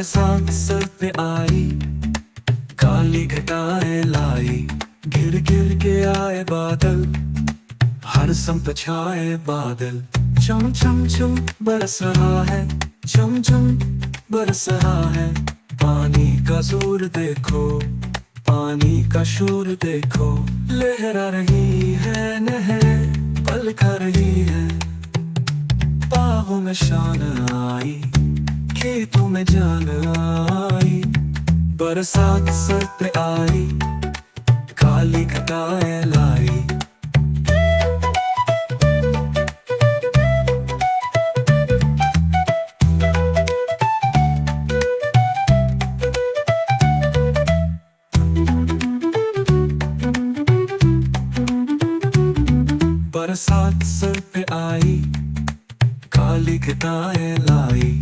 बरसात सर पे आई, काली घटाएं लाई, गिर गिर के आए बादल, हर संप छाए बादल। चम चम चम बरस रहा है, चम चम बरस रहा है। पानी का जोर देखो, पानी का शोर देखो, लहरा रही है नहर, पल कर रही है। बाहों में शान आई, खेतों में जान आई, बरसात सर पे आई, काली घटाएं लाई। बरसात सर पे आई, काली घटाएं लाई।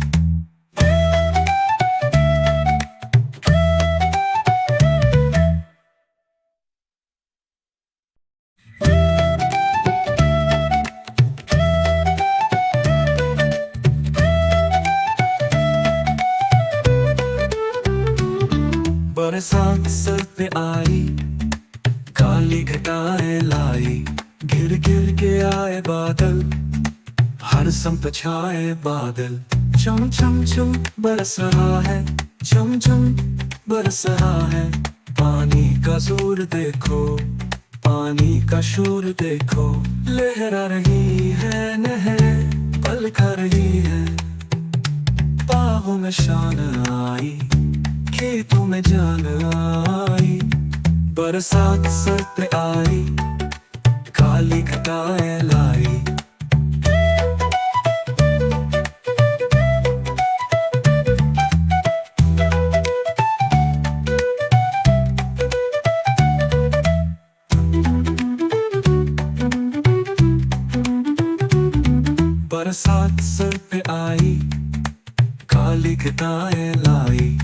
बरसात सर पे आई, काली घटाएं लाई, गिर गिर के आए बादल, हर संप छाए बादल। चम चम चम बरस रहा है, चम चम बरस रहा है। पानी का जोर देखो, पानी का शोर देखो, लहरा रही है नहर, पल कर रही है। बाहों में शान आई, खेतों में जान आई, बरसात सर पे आई, काली घटाएं लाई। बरसात सर पे आई, काली घटाएं लाई।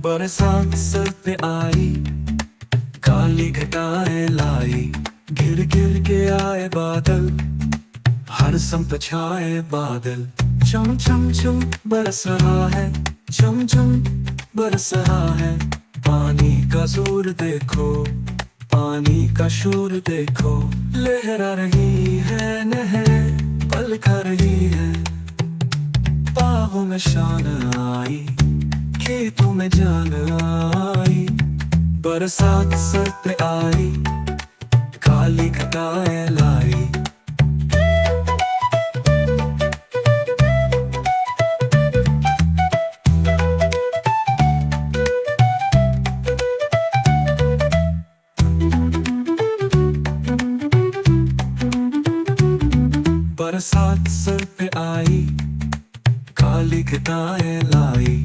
बरसात सर पे आई, काली घटाएं लाई, गिर गिर के आए बादल, हर संप छाए बादल। चम चम चम बरस रहा है, चम चम बरस रहा है। पानी का जोर देखो, पानी का शोर देखो, लहरा रही है नहर, पल कर रही है। बाहों में शान आई, खेतों में जान आई, बरसात सर पे आई, काली घटाएं लाई। बरसात सर पे आई, काली घटाएं लाई।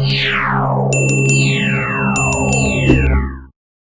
Yeah.